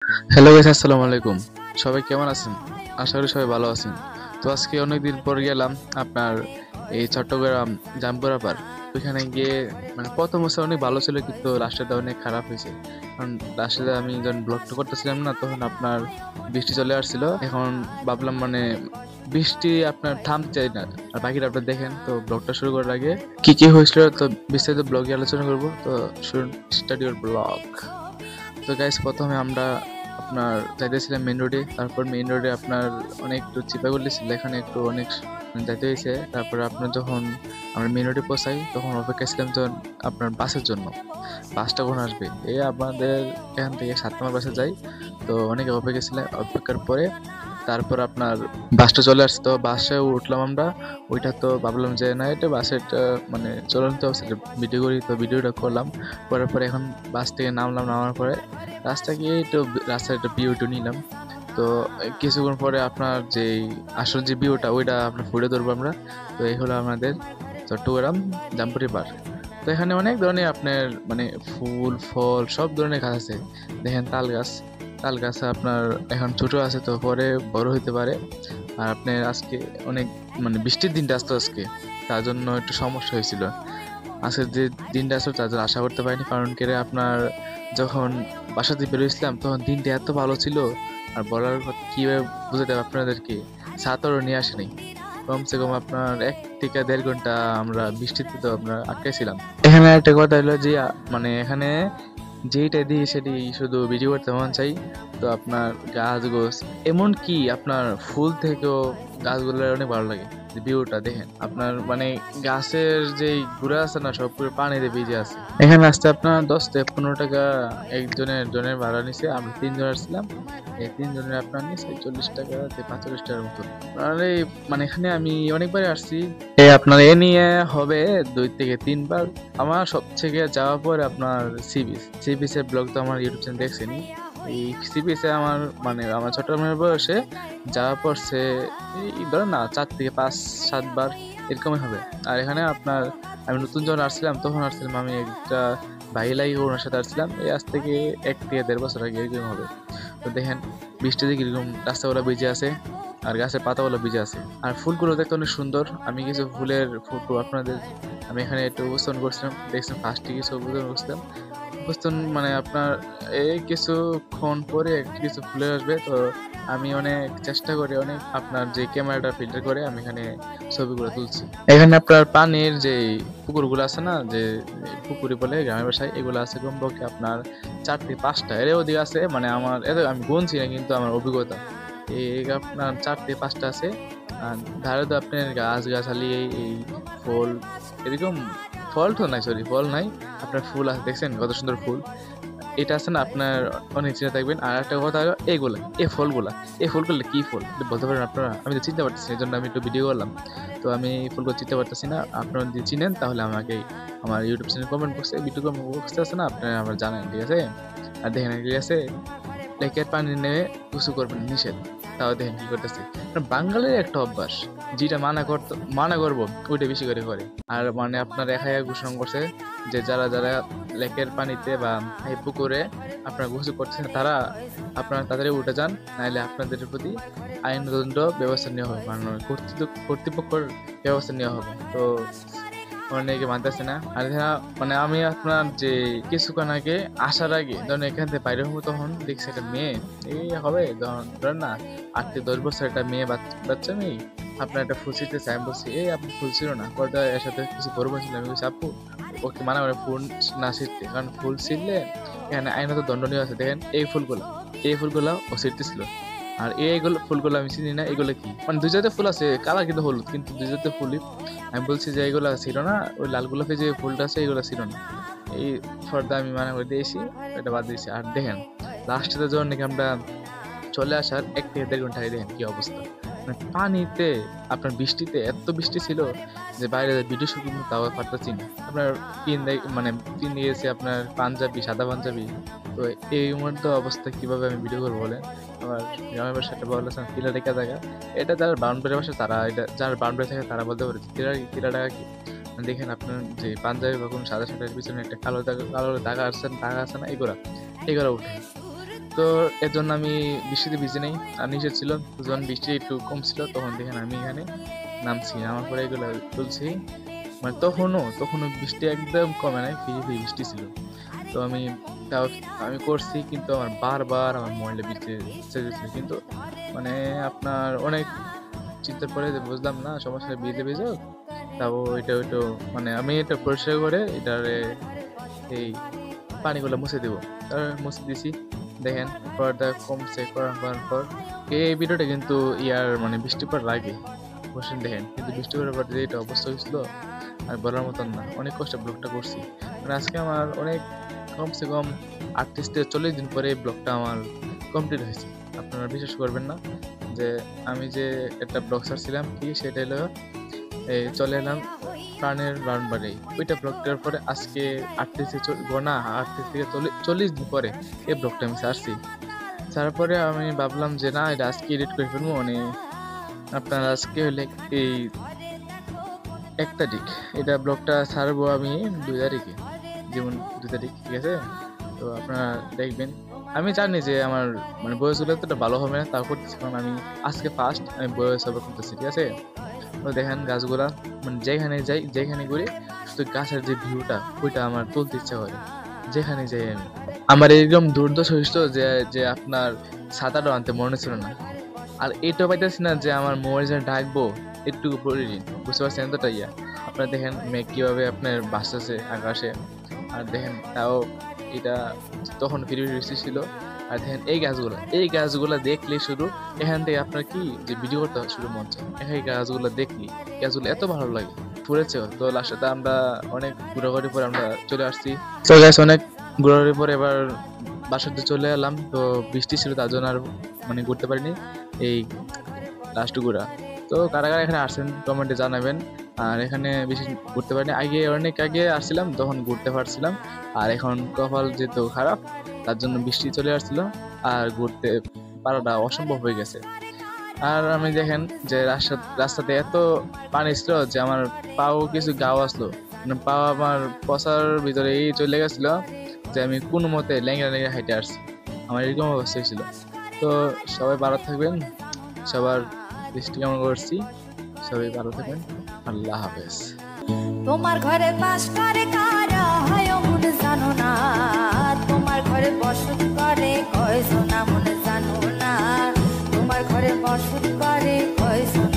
Hello guys, আসসালামু আলাইকুম। সবাই কেমন আছেন? আশা করি সবাই ভালো আছেন। তো আজকে অনেকদিন পর গেলাম আপনার এই চট্টগ্রাম জাম্বুরা পার্ক। ওইখানে গিয়ে মানে প্রথম অবস্থা অনেক ভালো ছিল, কিন্তু লাস্টেরটা অনেক খারাপ হয়েছে। কারণ লাস্টে আমি যখন ব্লগটা করতেছিলাম না, তখন আপনার বৃষ্টি চলে আসছিল। এখন ভাবলাম মানে বৃষ্টি আপনার থামতে চাই না। আর বাকিটা আপনার দেখেন। তো ব্লগটা শুরু করার আগে কি কি হয়েছিল তো বিস্তারিত ব্লগে আলোচনা করব। তো শুরু স্টার্ট ইউর ব্লগ। তো গাইস, প্রথমে আমরা আপনার যাইতেছিলাম মেইন রোডে। তারপর মেইন রোডে আপনার অনেক একটু চিপাগুলি ছিল, এখানে একটু অনেক যাইতে হয়েছে। তারপরে আপনার যখন আমরা মেইন রোডে পৌঁছাই, তখন অপেক্ষা ছিলাম যখন আপনার বাসের জন্য। বাসটা কখন আসবে, এই আমাদের এখান থেকে 7 নম্বর বাসে যাই। তো অনেক অপেক্ষা ছিলাম, অপেক্ষার পরে তারপর আপনার বাসটা চলে আসছে। তো বাসে উঠলাম আমরা। ওইটা তো ভাবলাম যে না, এটা বাসের মানে চলন্ত অবস্থা ভিডিও করি। তো ভিডিওটা করলাম, করার পরে এখন বাস থেকে নামলাম। নামার পরে রাস্তা গিয়ে একটু রাস্তার একটা ভিউটা নিলাম। তো কিছুক্ষণ পরে আপনার যে আসল যে ভিউটা ওইটা আপনার ফুটে ধরবো আমরা। তো এই হলো আমাদের চট্টগ্রাম জাম্পুরি পার্ক। তো এখানে অনেক ধরনের আপনার মানে ফুল ফল সব ধরনের গাছ আছে। দেখেন তাল গাছ আপনার এখন ছোট আছে, তো পরে বড় হইতে পারে। আর আপনার আজকে অনেক মানে বৃষ্টির দিনটা আসতো আজকে, তার জন্য একটু সমস্যা হয়েছিল। আজকের যে দিনটা আসলে তার জন্য আশা করতে পারিনি, কারণ কেরে আপনার যখন বাসা থেকে বেরোইছিলাম তখন দিনটা এত ভালো ছিল। আর বলার কথা কিভাবে বুঝাতে হবে আপনাদেরকে, ছাতারও নিয়ে আসেনি। কমসে কম আপনার 1 থেকে 1.5 ঘন্টা আমরা বৃষ্টিতে তো আমরা আটকেছিলাম। এখানে একটা কথা হলো যে মানে এখানে যেইটা দিই সেটি শুধু ভিডিও করতে মন চাই। তো আপনার গাছ গোছ এমনকি আপনার ফুল থেকেও গাছগুলোর অনেক ভালো লাগে। ভিউটা দেখেন আপনার মানে গাছের যে গুড়া আছে না, সব পুরো পানিতে ভিজে আছে। এখানে আসতে আপনার 10 থেকে 15 টাকা জনের ভাড়া নিছে। আমরা 3 জন আসছিলাম। এই 3 জনের আপনার নিছে 40 টাকা 45 টাকার মতো। আর এই মানে এখানে আমি অনেকবার আসছি। এই আপনার এ নিয়ে হবে 2 থেকে 3 বার। আমার সবথেকে যাওয়ার পর আপনার সি বিচের ব্লগ তো আমার ইউটিউব চ্যানেল দেখছেনি। এই সি বিচে আমার মানে আমার ছোটবেলার বয়সে যাওয়া পড়ছে এই ধরেন না 4 থেকে 5 7 বার এরকমই হবে। আর এখানে আপনার আমি নতুন যখন আসছিলাম তখন আসছিলাম আমি একটা ভাই লাগে ওনার সাথে আসছিলাম। এই আজ থেকে 1 থেকে 1.5 বছর আগে এরকম হবে। তো দেখেন বৃষ্টিতে কিরকম রাস্তাগুলো ভিজে আছে, আর গাছের পাতাগুলো ভিজে আছে। আর ফুলগুলো দেখতে অনেক সুন্দর। আমি কিছু ফুলের ফটো আপনাদের আমি এখানে একটু উপস্থাপন করছিলাম, দেখছিলাম ফার্স্টে কিছু উপস্থাপন করছিলাম। উপস্থাপন মানে আপনার এই কিছুক্ষণ পরে কিছু ফুলের আসবে। তো আমি অনেক চেষ্টা করে অনেক আপনার যে ক্যামেরাটা ফিল্টার করে আমি এখানে ছবিগুলো তুলছি। এখানে আপনার পানির যে পুকুরগুলো আছে না, যে পুকুরি বলে গ্রামের ভাষায়, এগুলো আছে কমপক্ষে আপনার 4 থেকে 5টা এর অধিক আছে। মানে আমার এত আমি গুনছি না, কিন্তু আমার অভিজ্ঞতা এই আপনার 4 থেকে 5টা আছে। আর ধারে তো আপনার গাছগাছালি এই ফুল এরকম ফল তো নাই, সরি ফল নাই, আপনার ফুল আছে। দেখছেন কত সুন্দর ফুল এটা আছে না আপনার, অনেক চিন্তা থাকবেন। আর একটা কথা হলো এইগুলা এই ফুলগুলো কি ফুল এটা বলতে পারেন আপনারা? আমি তো চিনতে পারতেছি না, এই জন্য আমি একটু ভিডিও করলাম। তো আমি এই ফুলগুলো চিনতে পারতেছি না। আপনারা যদি চিনেন তাহলে আমাকে আমার ইউটিউব চ্যানেল কমেন্ট বক্সে ভিডিও কমেন্ট বক্সে আছে না, আপনারা আমার জানান, ঠিক আছে? আর দেখেন ঠিক আছে, লেকের পানি নেমে গোসল করবেন নিষেধ, তাও দেখেন কি করতেছে। বাঙালির একটা অভ্যাস, যেটা মানা করবো ওইটা বেশি করে করে। আর মানে আপনার একাই ঘোষণা করছে যে যারা যারা লেকের পানিতে বা এই পুকুরে আপনার গোসল করছেন তারা আপনারা তাড়াতাড়ি উঠে যান, নাহলে আপনাদের প্রতি আইনদণ্ড ব্যবস্থা নেওয়া হবে, মানে কর্তৃপক্ষের ব্যবস্থা নেওয়া হবে। তো অনেকে মানতেছে না। আর এছাড়া মানে আমি আপনার যে কিছুক্ষণ আগে আসার আগে যখন এখান থেকে বাইরে হবো, তখন দেখছি একটা মেয়ে এই হবে ধরেন না 8 থেকে 10 বছর একটা মেয়ে বাচ্চা মেয়ে আপনার একটা ফুল ছিঁড়তে চাই। আমি বলছি এই আপনি ফুল ছিল না, পর্দা এর সাথে কিছু করবো ছিল। আমি বলছি আপু ওকে মানা করে ফুল না ছিঁড়তে, কারণ ফুল ছিঁড়লে এখানে আইনত দণ্ডনীয় আছে। দেখেন এই ফুলগুলা ও ছিঁড়তেছিল। আর এইগুলো ফুলগুলো আমি চিনি না, এগুলো কি মানে দুই জাতের ফুল আছে, কালার কিন্তু হলুদ, কিন্তু দুই জাতের ফুলই। আমি বলছি যে এইগুলা ছিল না, ওই লাল গোলাপি যে ফুলটা আছে এগুলো ছিল না। এই ফর্দা আমি মানা করে দিয়েছি, এটা বাদ দিয়েছি। আর দেখেন লাস্টে যখন নাকি আমরা চলে আসার 1 থেকে 1.5 ঘন্টা আগে দেখেন কি অবস্থা। মানে পানিতে আপনার বৃষ্টিতে এত বৃষ্টি ছিল যে বাইরে ভিডিও শুট কিন্তু তাও পারতেছি না। আপনার মানে পিন দিয়েছে আপনার পাঞ্জাবি, সাদা পাঞ্জাবি। তো এই মুহূর্তে অবস্থা কিভাবে আমি ভিডিও করবো বলেন? আবার গ্রামের বাসাটা বলেছেন টিলা রেখা জায়গা, এটা যারা বাউন্ডারি বাসা তারা এটা, যারা বাউন্ডারি থাকে তারা বলতে পারে টিলা টাকা কি। মানে দেখেন আপনার যে পাঞ্জাবি বা কোনো সাদা শার্টের পিছনে একটা কালো দাগ আছে না, এগুলা উঠে। তো তো এর জন্য আমি বৃষ্টিতে ভিজে নেই। আর নিষেধ ছিল, যখন বৃষ্টি একটু কম ছিল তখন দেখেন আমি এখানে নামছি, নামার পরে এগুলো তুলছি। মানে তখনও বৃষ্টি একদম কমে নাই, ফিরি ফিরি বৃষ্টি ছিল। তো তাও আমি করছি, কিন্তু আমার বারবার আমার মোবাইলটা ভিজতে চেয়েছিল। কিন্তু মানে আপনার অনেক চিন্তার পরে যে বুঝলাম না সমস্যা ভিজে ভিজে, তাও ওইটা মানে আমি এটা পরিষ্কার করে এটারে এই পানিগুলো মুছে দেবো। মুছে দিছি, দেখেন পর্দা কমছে করার পর। এই ভিডিওটা কিন্তু মানে বৃষ্টির পর লাগে বসেন দেখেন, কিন্তু বৃষ্টি পড়ার পর যে এটা অবস্থা হয়েছিল আর বলার মতন না। অনেক কষ্টে ব্লগটা করছি, মানে আজকে আমার অনেক কমসে কম 38 থেকে 40 দিন পরে এই ব্লগটা আমার কমপ্লিট হয়েছে। আপনারা বিশ্বাস করবেন না যে আমি যে একটা ব্লগ ছাড়ছিলাম কি, সেটা হলো এই চলে এলাম প্রাণের রানবাড়ি, ওইটা ব্লগটার পরে আজকে 38 থেকে 40 দিন পরে এই ব্লগটা আমি ছাড়ছি। ছাড়ার পরে আমি ভাবলাম যে না, এটা আজকে এডিট করে ফেলবো। মানে আপনার আজকে হলে এই 1 তারিখ, এটা ব্লগটা ছাড়বো আমি 2 তারিখে, যেমন 2 তারিখ, ঠিক আছে? তো আপনারা দেখবেন। আমি জানি যে আমার মানে বয়সগুলো এতটা ভালো হবে না, তাও করতেছি, কারণ আমি আজকে ফার্স্ট আমি বয়স ওভার করতেছি, ঠিক আছে? তো দেখেন গাছগুলা, মানে যেখানে যাই যেখানে ঘুরি শুধু গাছের যে ভিউটা ওইটা আমার তুলতে ইচ্ছা করে যেখানে যাই আমি। আমার এরকম দুর্দশা হইছিল যে যে আপনার ছাতাটা আনতে মনে ছিল না। আর এইটাও পাইতেছি না যে আমার মোবাইল যে ডাকবো একটু প্রয়োজন, বুঝতে পারছেন এতটা ইয়া। আপনারা দেখেন মেঘ কিভাবে আপনার ভাসতেছে আকাশে, আর দেখেন তাও এটা তখন ফিরে বৃষ্টি ছিল। আর দেখেন এই গাছগুলা দেখলে শুধু এখান থেকে আপনার কি যে ভিডিও করতে শুরু মন চায়, এই গাছগুলো দেখলি, গাছগুলো এত ভালো লাগে ফুলেছেও। তো লাস্টে আমরা অনেক ঘোরাঘুরি পরে আমরা চলে আসছি। তো গাছ অনেক ঘোরাঘুরি পরে এবার বাসাতে চলে এলাম। তো বৃষ্টি ছিল তার জন্য আর মানে ঘুরতে পারিনি এই লাস্ট ঘোরা। তো কারা কারা এখানে আসছেন কমেন্টে জানাবেন। আর এখানে বেশি ঘুরতে পারিনি, অনেক আগে আসছিলাম তখন ঘুরতে পারছিলাম। আর এখন কপাল যেহেতু খারাপ তার জন্য বৃষ্টি চলে আসছিল আর ঘুরতে পারাটা অসম্ভব হয়ে গেছে। আর আমি দেখেন যে রাস্তাতে এত পানি ছিল যে আমার পাও কিছু গাও আসলো, মানে পা আমার পচার ভিতরে এই চলে গেছিল যে আমি কোনো মতে ল্যাংড়া ল্যাংড়া হাইটে আসছি। আমার এরকম অবস্থা হয়েছিল। তো সবাই ভালো থাকবেন, সবার দৃষ্টি কেমন করছি, সবাই ভালো থাকবেন। আল্লাহ হাফেজ। তোমার ঘরে বাস করে কারা হয় মন জানো না, তোমার ঘরে বসত করে কয়জন মন জানো না, তোমার ঘরে বসত করে কয়জন।